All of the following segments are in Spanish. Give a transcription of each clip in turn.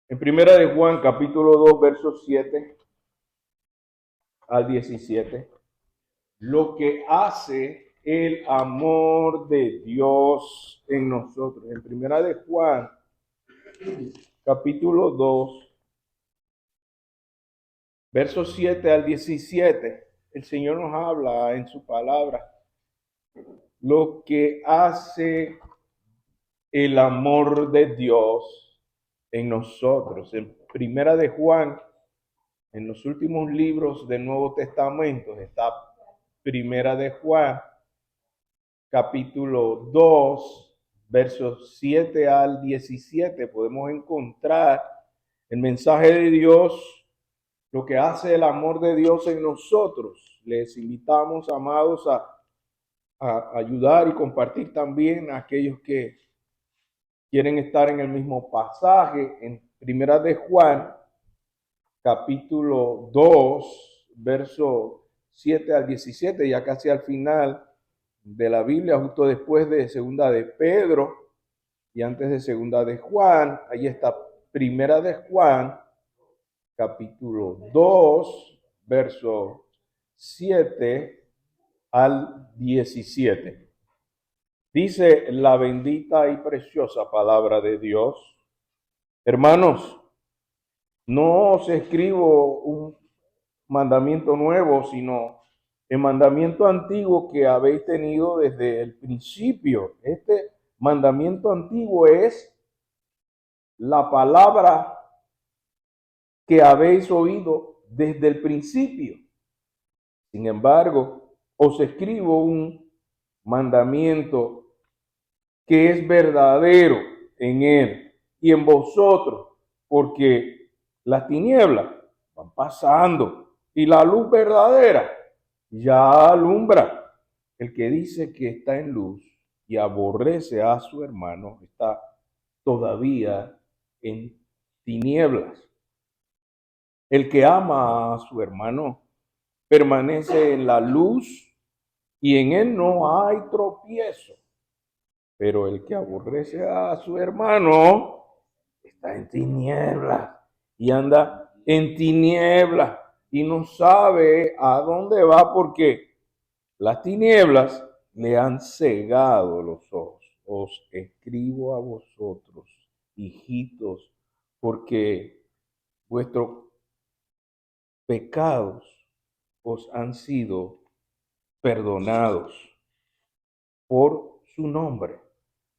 En Primera de Juan, capítulo 2, versos 7 al 17, lo que hace el amor de Dios en nosotros. En Primera de Juan, capítulo 2, versos 7 al 17, el Señor nos habla en su palabra lo que hace el amor de Dios en nosotros. En Primera de Juan, en los últimos libros del Nuevo Testamento, está Primera de Juan, capítulo 2, versos 7 al 17, podemos encontrar el mensaje de Dios, lo que hace el amor de Dios en nosotros. Les invitamos, amados, a ayudar y compartir también a aquellos que quieren estar en el mismo pasaje. En Primera de Juan, capítulo 2, verso 7 al 17, ya casi al final de la Biblia, justo después de Segunda de Pedro y antes de Segunda de Juan. Ahí está Primera de Juan, capítulo 2, verso 7 al 17. Dice la bendita y preciosa palabra de Dios: hermanos, no os escribo un mandamiento nuevo, sino el mandamiento antiguo que habéis tenido desde el principio. Este mandamiento antiguo es la palabra que habéis oído desde el principio. Sin embargo, os escribo un mandamiento que es verdadero en él y en vosotros, porque las tinieblas van pasando y la luz verdadera ya alumbra. El que dice que está en luz y aborrece a su hermano está todavía en tinieblas. El que ama a su hermano permanece en la luz y en él no hay tropiezo. Pero el que aborrece a su hermano está en tinieblas y anda en tinieblas y no sabe a dónde va porque las tinieblas le han cegado los ojos. Os escribo a vosotros, hijitos, porque vuestros pecados os han sido perdonados por su nombre.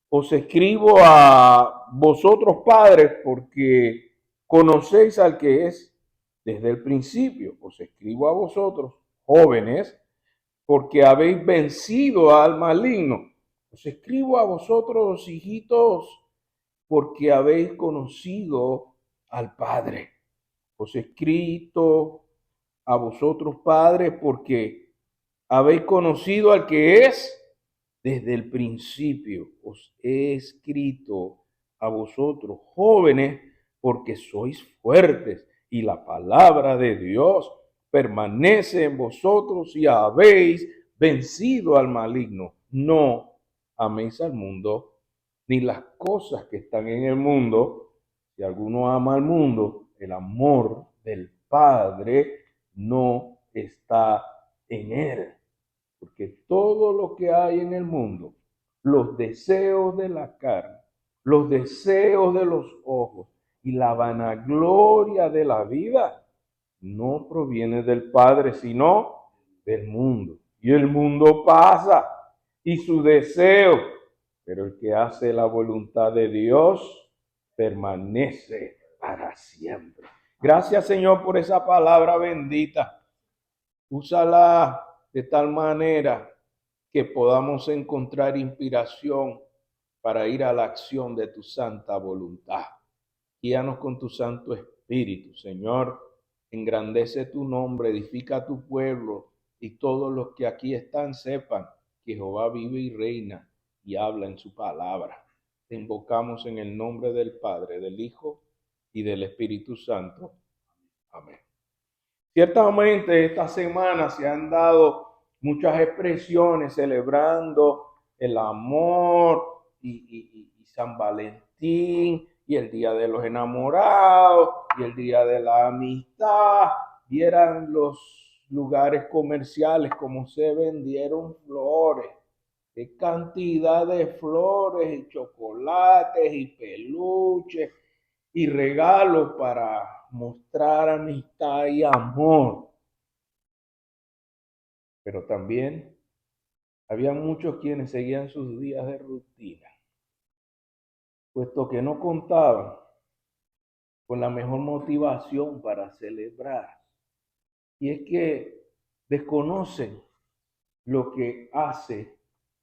Os escribo a vosotros, padres, porque conocéis al que es desde el principio. Os escribo a vosotros, jóvenes, porque habéis vencido al maligno. Os escribo a vosotros, hijitos, porque habéis conocido al Padre. Os he escrito a vosotros, padres, porque habéis conocido al que es desde el principio. Os he escrito a vosotros, jóvenes, porque sois fuertes y la palabra de Dios permanece en vosotros y habéis vencido al maligno. No améis al mundo ni las cosas que están en el mundo. Si alguno ama al mundo, el amor del Padre no está en él. Porque todo lo que hay en el mundo, los deseos de la carne, los deseos de los ojos y la vanagloria de la vida, no proviene del Padre, sino del mundo. Y el mundo pasa y su deseo, pero el que hace la voluntad de Dios permanece para siempre. Gracias, Señor, por esa palabra bendita. Úsala de tal manera que podamos encontrar inspiración para ir a la acción de tu santa voluntad. Guíanos con tu Santo Espíritu, Señor. Engrandece tu nombre, edifica tu pueblo y todos los que aquí están sepan que Jehová vive y reina y habla en su palabra. Te invocamos en el nombre del Padre, del Hijo y del Espíritu Santo. Amén. Ciertamente esta semana se han dado muchas expresiones celebrando el amor y San Valentín y el día de los enamorados, y el día de la amistad, vieran los lugares comerciales como se vendieron flores, qué cantidad de flores y chocolates y peluches y regalos para mostrar amistad y amor. Pero también había muchos quienes seguían sus días de rutina, puesto que no contaban con la mejor motivación para celebrar. Y es que desconocen lo que hace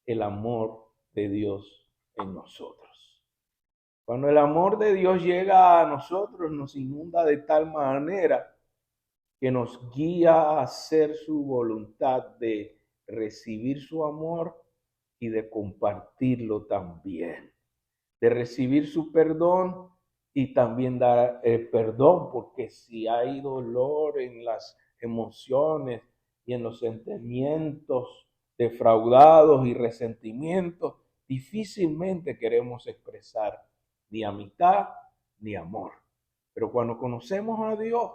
el amor de Dios en nosotros. Cuando el amor de Dios llega a nosotros, nos inunda de tal manera que nos guía a hacer su voluntad, de recibir su amor y de compartirlo también, de recibir su perdón y también dar el perdón, porque si hay dolor en las emociones y en los sentimientos defraudados y resentimientos, difícilmente queremos expresar ni amistad ni amor. Pero cuando conocemos a Dios,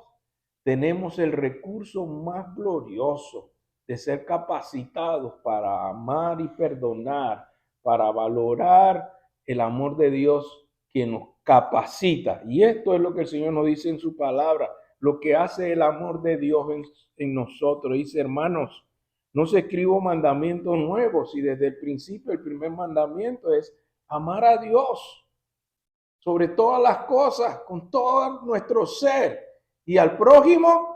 tenemos el recurso más glorioso de ser capacitados para amar y perdonar, para valorar el amor de Dios que nos capacita. Y esto es lo que el Señor nos dice en su palabra, lo que hace el amor de Dios en nosotros. Dice, hermanos, no se escribo mandamientos nuevos, y desde el principio el primer mandamiento es amar a Dios sobre todas las cosas, con todo nuestro ser, y al prójimo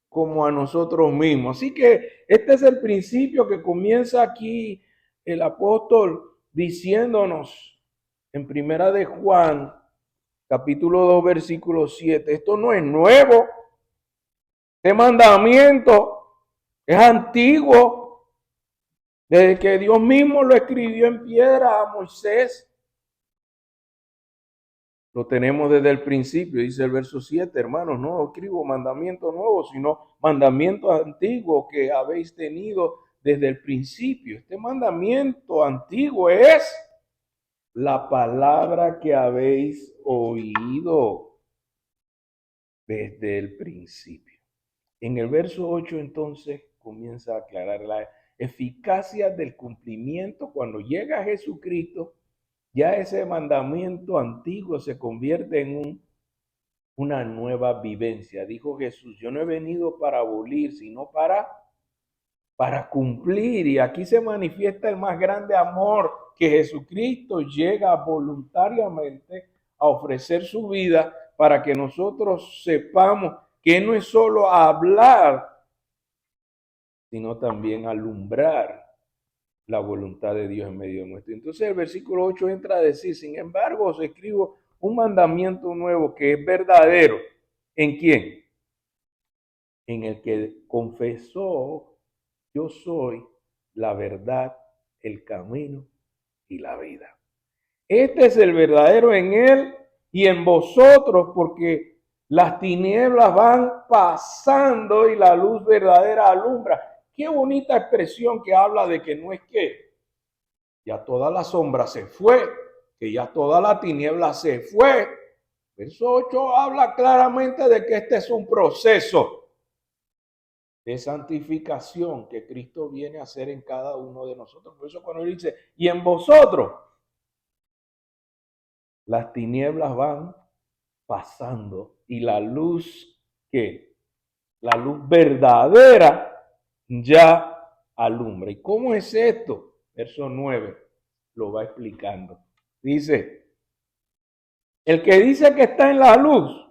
como a nosotros mismos. Así que este es el principio que comienza aquí el apóstol diciéndonos en Primera de Juan, capítulo 2, versículo 7. Esto no es nuevo. Este mandamiento es antiguo. Desde que Dios mismo lo escribió en piedra a Moisés, lo tenemos desde el principio, dice el verso 7, hermanos, no escribo mandamiento nuevo, sino mandamiento antiguo que habéis tenido desde el principio. Este mandamiento antiguo es la palabra que habéis oído desde el principio. En el verso 8 entonces comienza a aclarar la eficacia del cumplimiento cuando llega Jesucristo. Ya ese mandamiento antiguo se convierte en una nueva vivencia. Dijo Jesús, yo no he venido para abolir, sino para cumplir. Y aquí se manifiesta el más grande amor, que Jesucristo llega voluntariamente a ofrecer su vida para que nosotros sepamos que no es solo hablar, sino también alumbrar la voluntad de Dios en medio nuestro. Entonces el versículo 8 entra a decir, sin embargo, os escribo un mandamiento nuevo que es verdadero. ¿En quién? En el que confesó, yo soy la verdad, el camino y la vida. Este es el verdadero en él y en vosotros, porque las tinieblas van pasando y la luz verdadera alumbra. Qué bonita expresión que habla de que no es que ya toda la sombra se fue, que ya toda la tiniebla se fue. Verso 8 habla claramente de que este es un proceso de santificación que Cristo viene a hacer en cada uno de nosotros. Por eso cuando él dice, y en vosotros, las tinieblas van pasando y la luz, que la luz verdadera ya alumbra. ¿Y cómo es esto? Verso 9 lo va explicando. Dice, el que dice que está en la luz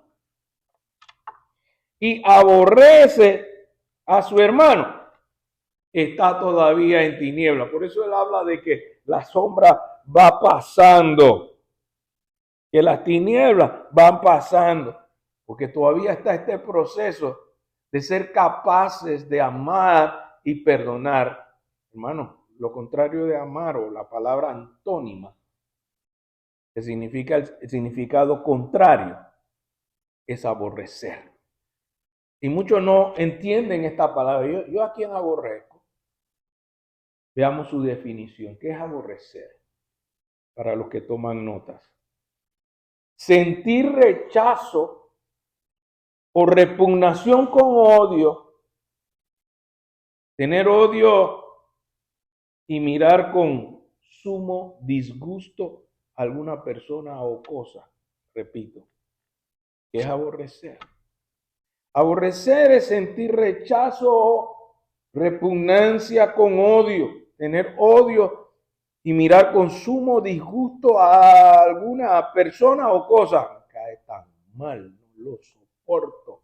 y aborrece a su hermano, está todavía en tiniebla. Por eso él habla de que la sombra va pasando, que las tinieblas van pasando, porque todavía está este proceso de ser capaces de amar y perdonar. Hermano, lo contrario de amar, o la palabra antónima, que significa el significado contrario, es aborrecer. Y muchos no entienden esta palabra. ¿Yo a quién aborrezco? Veamos su definición. ¿Qué es aborrecer? Para los que toman notas. sentir rechazo o repugnación con odio, tener odio y mirar con sumo disgusto a alguna persona o cosa, repito, que es aborrecer. Aborrecer es sentir rechazo o repugnancia con odio, tener odio y mirar con sumo disgusto a alguna persona o cosa. Me cae tan mal, no lo soporto.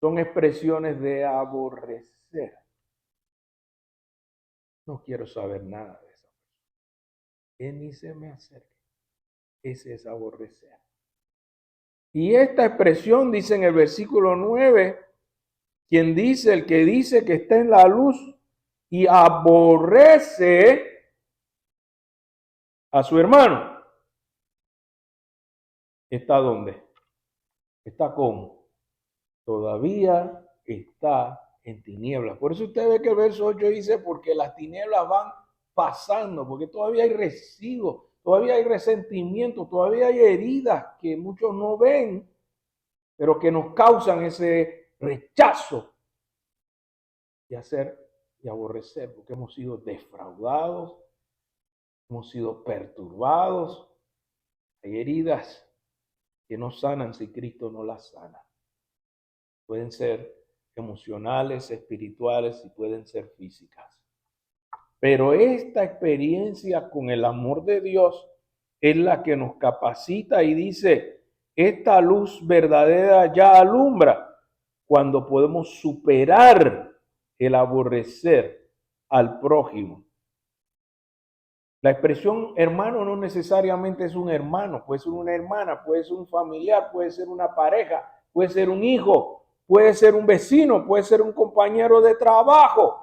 Son expresiones de aborrecer. No quiero saber nada de eso. Que ni se me acerque. Ese es aborrecer. Y esta expresión dice en el versículo 9, quien dice, el que dice que está en la luz y aborrece a su hermano, ¿está dónde? Está como todavía está en tinieblas. Por eso usted ve que el verso 8 dice, porque las tinieblas van pasando, porque todavía hay residuos, todavía hay resentimiento, todavía hay heridas que muchos no ven, pero que nos causan ese rechazo de hacer y aborrecer, porque hemos sido defraudados, hemos sido perturbados, hay heridas que no sanan si Cristo no las sana. Pueden ser emocionales, espirituales y pueden ser físicas. Pero esta experiencia con el amor de Dios es la que nos capacita y dice, esta luz verdadera ya alumbra cuando podemos superar el aborrecer al prójimo. La expresión hermano no necesariamente es un hermano, puede ser una hermana, puede ser un familiar, puede ser una pareja, puede ser un hijo, puede ser un vecino, puede ser un compañero de trabajo.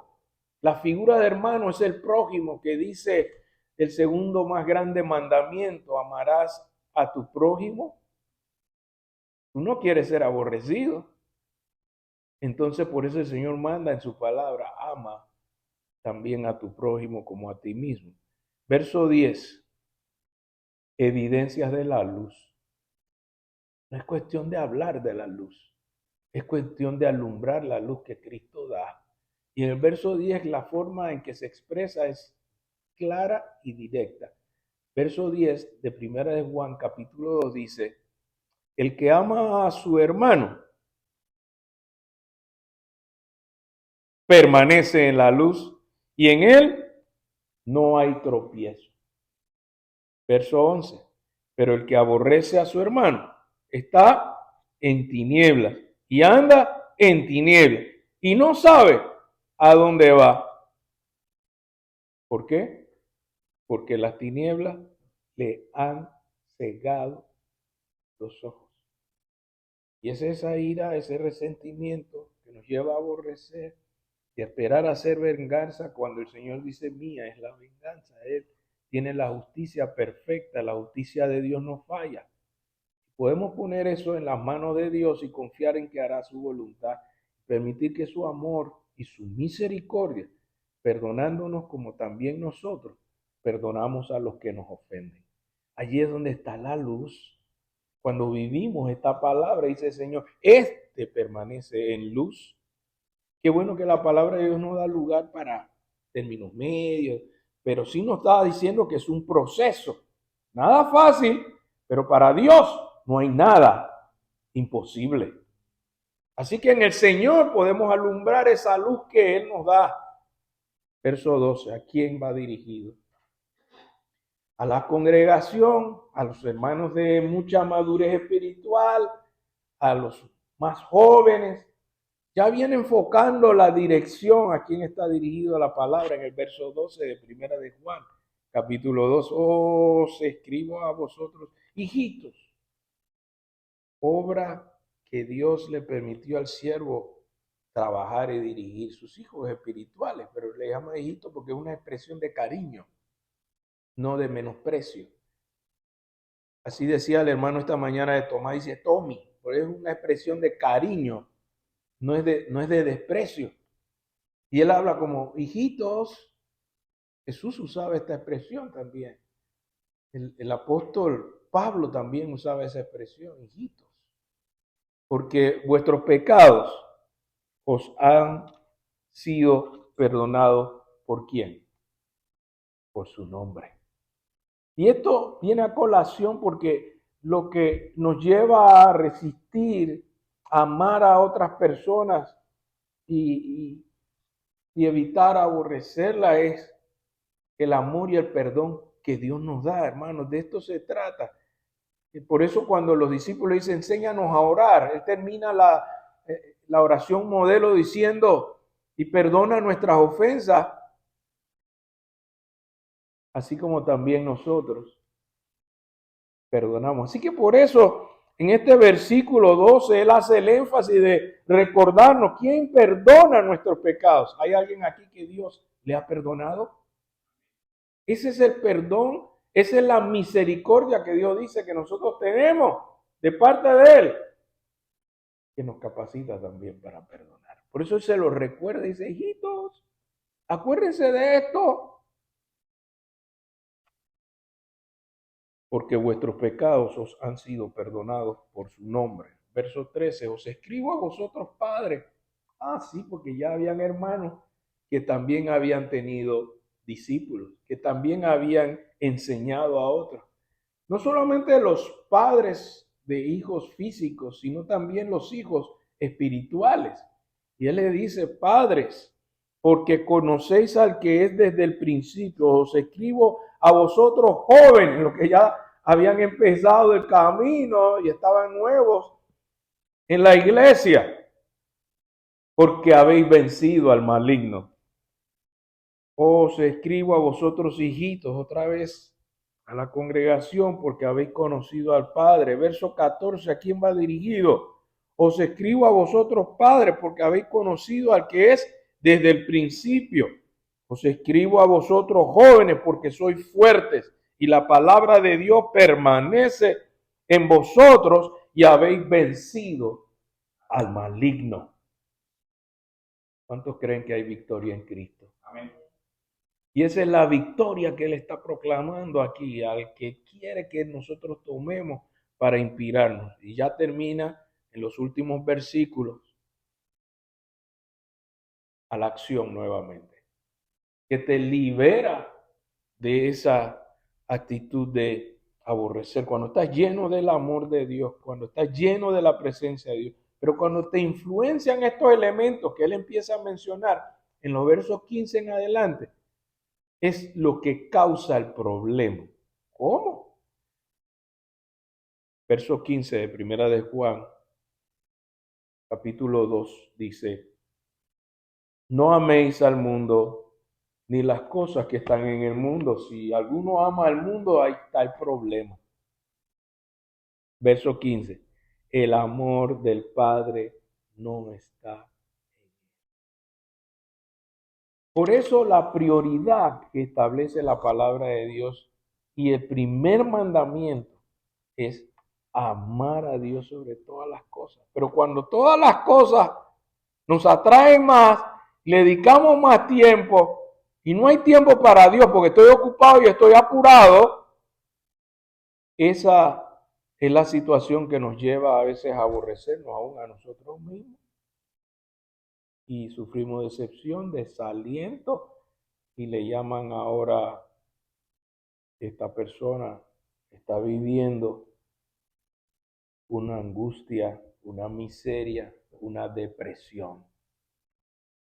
La figura de hermano es el prójimo que dice el segundo más grande mandamiento, amarás a tu prójimo. Tú no quieres ser aborrecido. Entonces por eso el Señor manda en su palabra, ama también a tu prójimo como a ti mismo. Verso 10, evidencias de la luz. No es cuestión de hablar de la luz, es cuestión de alumbrar la luz que Cristo da. Y en el verso 10 la forma en que se expresa es clara y directa. Verso 10 de Primera de Juan capítulo 2 dice, el que ama a su hermano permanece en la luz y en él no hay tropiezo. Verso 11, pero el que aborrece a su hermano está en tinieblas y anda en tinieblas y no sabe a dónde va. ¿Por qué? Porque las tinieblas le han cegado los ojos. Y es esa ira, ese resentimiento que nos lleva a aborrecer y a esperar a hacer venganza cuando el Señor dice, mía es la venganza. Él tiene la justicia perfecta, la justicia de Dios no falla. Podemos poner eso en las manos de Dios y confiar en que hará su voluntad, permitir que su amor y su misericordia, perdonándonos como también nosotros, perdonamos a los que nos ofenden. Allí es donde está la luz. Cuando vivimos esta palabra, dice el Señor, este permanece en luz. Qué bueno que la palabra de Dios no da lugar para términos medios, pero sí nos está diciendo que es un proceso. Nada fácil, pero para Dios no hay nada imposible. Así que en el Señor podemos alumbrar esa luz que Él nos da. Verso 12, ¿a quién va dirigido? A la congregación, a los hermanos de mucha madurez espiritual, a los más jóvenes. Ya viene enfocando la dirección a quién está dirigido la palabra en el verso 12 de Primera de Juan, capítulo 2. Os escribo a vosotros, hijitos, obra que Dios le permitió al siervo trabajar y dirigir sus hijos espirituales, pero le llama hijito porque es una expresión de cariño, no de menosprecio. Así decía el hermano esta mañana de Tomás, dice Tommy, porque es una expresión de cariño, no es de desprecio. Y él habla como hijitos. Jesús usaba esta expresión también. el apóstol Pablo también usaba esa expresión, hijitos, porque vuestros pecados os han sido perdonados. ¿Por quién? Por su nombre. Y esto viene a colación porque lo que nos lleva a resistir, a amar a otras personas y, y evitar aborrecerla es el amor y el perdón que Dios nos da, hermanos. De esto se trata. Y por eso cuando los discípulos dicen, enséñanos a orar, él termina la oración modelo diciendo, y perdona nuestras ofensas, así como también nosotros perdonamos. Así que por eso, en este versículo 12, él hace el énfasis de recordarnos quién perdona nuestros pecados. ¿Hay alguien aquí que Dios le ha perdonado? Ese es el perdón, esa es la misericordia que Dios dice que nosotros tenemos de parte de Él, que nos capacita también para perdonar. Por eso Él se lo recuerda y dice, hijitos, acuérdense de esto, porque vuestros pecados os han sido perdonados por su nombre. Verso 13, os escribo a vosotros padres. Ah, sí, porque ya habían hermanos que también habían tenido discípulos, que también habían enseñado a otros. No solamente los padres de hijos físicos, sino también los hijos espirituales. Y él le dice, padres, porque conocéis al que es desde el principio, os escribo a vosotros jóvenes, los que ya habían empezado el camino y estaban nuevos en la iglesia, porque habéis vencido al maligno. Os escribo a vosotros hijitos, otra vez a la congregación, porque habéis conocido al Padre. Verso 14, ¿a quién va dirigido? Os escribo a vosotros padres, porque habéis conocido al que es desde el principio. Os escribo a vosotros jóvenes, porque sois fuertes y la palabra de Dios permanece en vosotros y habéis vencido al maligno. ¿Cuántos creen que hay victoria en Cristo? Amén. Y esa es la victoria que Él está proclamando aquí, al que quiere que nosotros tomemos para inspirarnos. Y ya termina en los últimos versículos a la acción nuevamente, que te libera de esa actitud de aborrecer, cuando estás lleno del amor de Dios, cuando estás lleno de la presencia de Dios, pero cuando te influencian estos elementos que Él empieza a mencionar en los versos 15 en adelante, es lo que causa el problema. ¿Cómo? Verso 15 de Primera de Juan, capítulo 2, dice, no améis al mundo ni las cosas que están en el mundo. Si alguno ama al mundo, ahí está el problema. Verso 15, el amor del Padre no está. Por eso la prioridad que establece la palabra de Dios y el primer mandamiento es amar a Dios sobre todas las cosas. Pero cuando todas las cosas nos atraen más, le dedicamos más tiempo y no hay tiempo para Dios porque estoy ocupado y estoy apurado, esa es la situación que nos lleva a veces a aborrecernos aún a nosotros mismos. Y sufrimos decepción, desaliento y le llaman ahora, esta persona está viviendo una angustia, una miseria, una depresión.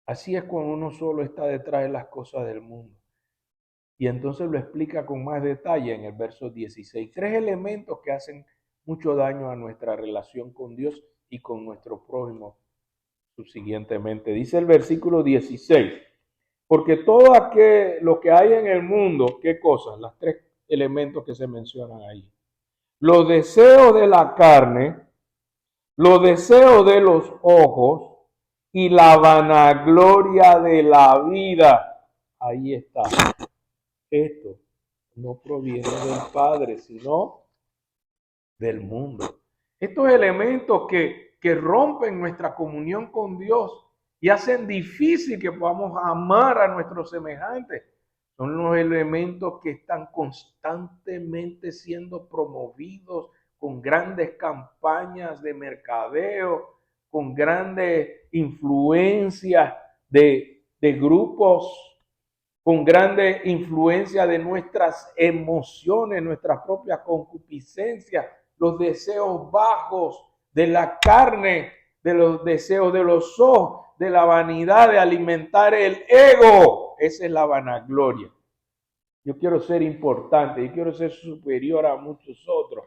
Así es cuando uno solo está detrás de las cosas del mundo. Y entonces lo explica con más detalle en el verso 16. 3 elementos que hacen mucho daño a nuestra relación con Dios y con nuestro prójimo subsiguientemente. Dice el versículo 16, porque todo lo que hay en el mundo, ¿qué cosas? Las 3 elementos que se mencionan ahí. Los deseos de la carne, los deseos de los ojos y la vanagloria de la vida. Ahí está. Esto no proviene del Padre, sino del mundo. Estos elementos que rompen nuestra comunión con Dios y hacen difícil que podamos amar a nuestros semejantes Son los elementos que están constantemente siendo promovidos con grandes campañas de mercadeo, con grandes influencias de grupos, con grande influencia de nuestras emociones, nuestras propias concupiscencias, los deseos bajos de la carne, de los deseos de los ojos, de la vanidad, de alimentar el ego. Esa es la vanagloria. Yo quiero ser importante, yo quiero ser superior a muchos otros.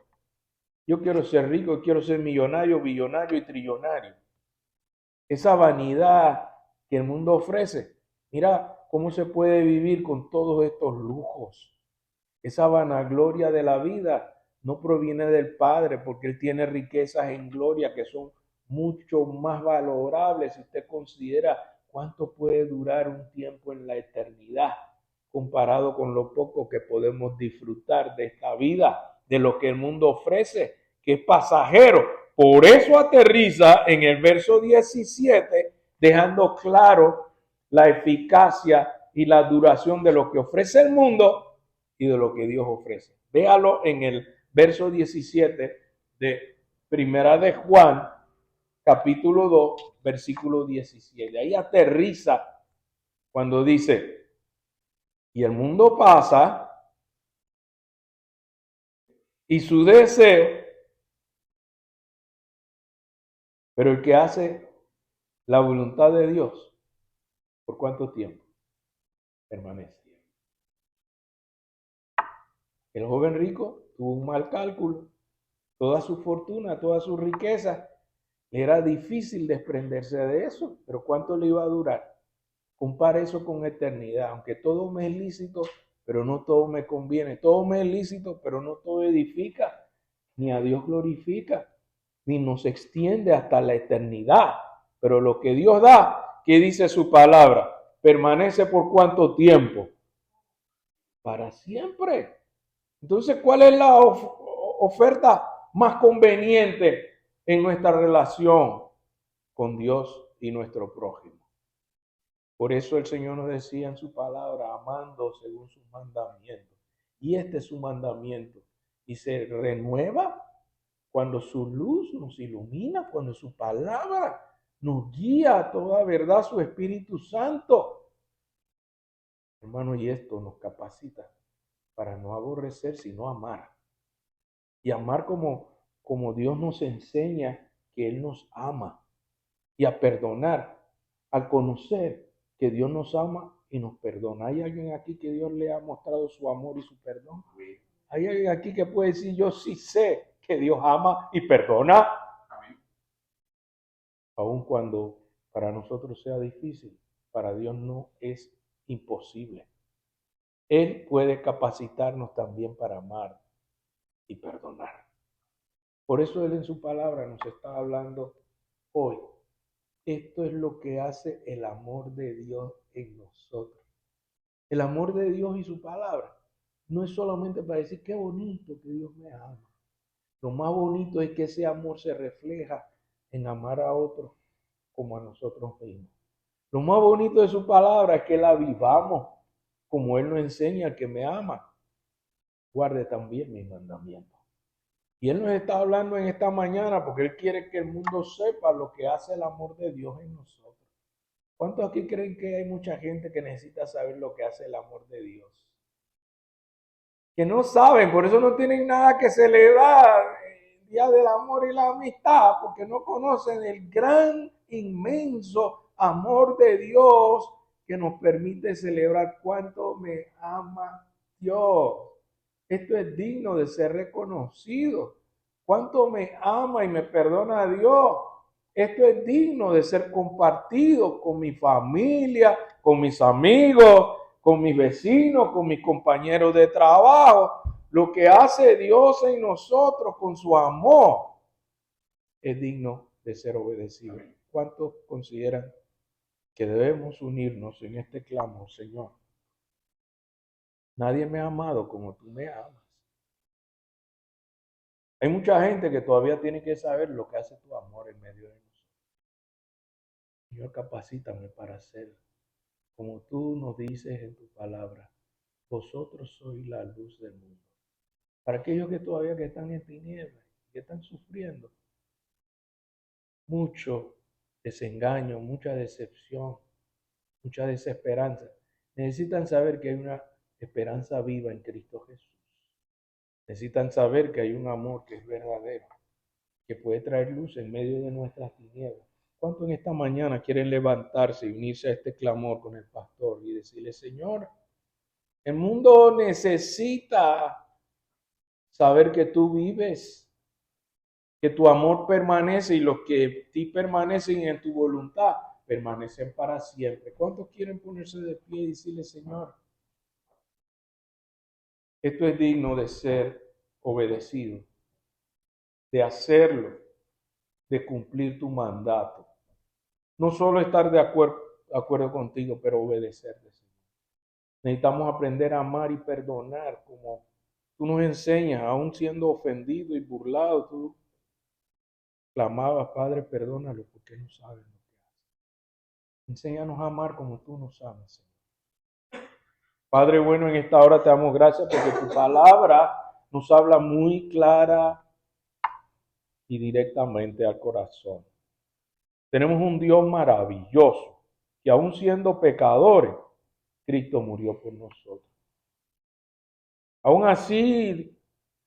Yo quiero ser rico, quiero ser millonario, billonario y trillonario. Esa vanidad que el mundo ofrece. Mira cómo se puede vivir con todos estos lujos. Esa vanagloria de la vida no proviene del Padre, porque Él tiene riquezas en gloria que son mucho más valorables si usted considera cuánto puede durar un tiempo en la eternidad comparado con lo poco que podemos disfrutar de esta vida, de lo que el mundo ofrece, que es pasajero. Por eso aterriza en el verso 17, dejando claro la eficacia y la duración de lo que ofrece el mundo y de lo que Dios ofrece. Véalo en el verso 17 de Primera de Juan, capítulo 2, versículo 17. Ahí aterriza cuando dice, y el mundo pasa y su deseo, pero el que hace la voluntad de Dios, ¿por cuánto tiempo? Permanece. El joven rico tuvo un mal cálculo, toda su fortuna, toda su riqueza, era difícil desprenderse de eso, pero ¿cuánto le iba a durar? Compara eso con eternidad, aunque todo me es lícito, pero no todo me conviene, todo me es lícito, pero no todo edifica, ni a Dios glorifica, ni nos extiende hasta la eternidad, pero lo que Dios da, ¿qué dice su palabra? Permanece por cuánto tiempo? Para siempre. Entonces, ¿cuál es la oferta más conveniente en nuestra relación con Dios y nuestro prójimo? Por eso el Señor nos decía en su palabra, amando según sus mandamientos. Y este es su mandamiento. Y se renueva cuando su luz nos ilumina, cuando su palabra nos guía a toda verdad, su Espíritu Santo. Hermano, y esto nos capacita para no aborrecer, sino amar. Y amar como Dios nos enseña que Él nos ama. Y a perdonar, al conocer que Dios nos ama y nos perdona. ¿Hay alguien aquí que Dios le ha mostrado su amor y su perdón? ¿Hay alguien aquí que puede decir, yo sí sé que Dios ama y perdona? Aun cuando para nosotros sea difícil, para Dios no es imposible. Él puede capacitarnos también para amar y perdonar. Por eso Él en su palabra nos está hablando hoy. Esto es lo que hace el amor de Dios en nosotros. El amor de Dios y su palabra no es solamente para decir qué bonito que Dios me ama. Lo más bonito es que ese amor se refleja en amar a otros como a nosotros mismos. Lo más bonito de su palabra es que la vivamos como Él nos enseña al que me ama. Guarde también mis mandamientos. Y Él nos está hablando en esta mañana porque Él quiere que el mundo sepa lo que hace el amor de Dios en nosotros. ¿Cuántos aquí creen que hay mucha gente que necesita saber lo que hace el amor de Dios? Que no saben, por eso no tienen nada que celebrar el Día del Amor y la Amistad, porque no conocen el gran, inmenso amor de Dios que nos permite celebrar cuánto me ama Dios. Esto es digno de ser reconocido. Cuánto me ama y me perdona Dios. Esto es digno de ser compartido con mi familia, con mis amigos, con mis vecinos, con mis compañeros de trabajo. Lo que hace Dios en nosotros con su amor es digno de ser obedecido. ¿Cuántos consideran que debemos unirnos en este clamor, Señor? Nadie me ha amado como tú me amas. Hay mucha gente que todavía tiene que saber lo que hace tu amor en medio de nosotros. Señor, capacítame para hacer como tú nos dices en tu palabra. vosotros sois la luz del mundo. Para aquellos que todavía que están en tinieblas, que están sufriendo, mucho desengaño, mucha decepción, mucha desesperanza, necesitan saber que hay una esperanza viva en Cristo Jesús. Necesitan saber que hay un amor que es verdadero, que puede traer luz en medio de nuestras tinieblas. ¿Cuántos en esta mañana quieren levantarse y unirse a este clamor con el pastor y decirle, Señor, el mundo necesita saber que tú vives, que tu amor permanece y los que en ti permanecen en tu voluntad permanecen para siempre? ¿Cuántos quieren ponerse de pie y decirle, Señor, esto es digno de ser obedecido, de hacerlo, de cumplir tu mandato? No solo estar de acuerdo contigo, pero obedecerte, Señor. Necesitamos aprender a amar y perdonar como tú nos enseñas, aún siendo ofendido y burlado, tú clamabas, Padre, perdónalo porque no saben lo que hacen. Enséñanos a amar como tú nos amas, Señor. Padre bueno, en esta hora te damos gracias porque tu palabra nos habla muy clara y directamente al corazón. Tenemos un Dios maravilloso que aún siendo pecadores, Cristo murió por nosotros. Aún así,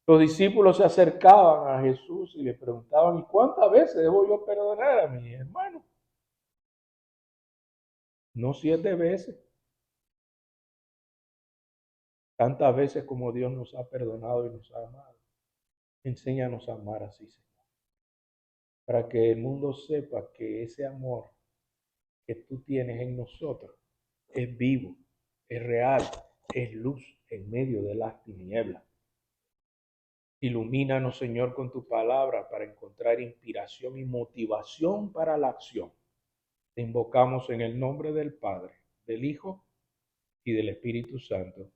los discípulos se acercaban a Jesús y le preguntaban, ¿y cuántas veces debo yo perdonar a mi hermano? No 7 veces, tantas veces como Dios nos ha perdonado y nos ha amado. Enséñanos a amar así, Señor, para que el mundo sepa que ese amor que tú tienes en nosotros es vivo, es real, es luz en medio de las tinieblas. Ilumínanos, Señor, con tu palabra para encontrar inspiración y motivación para la acción. Te invocamos en el nombre del Padre, del Hijo y del Espíritu Santo.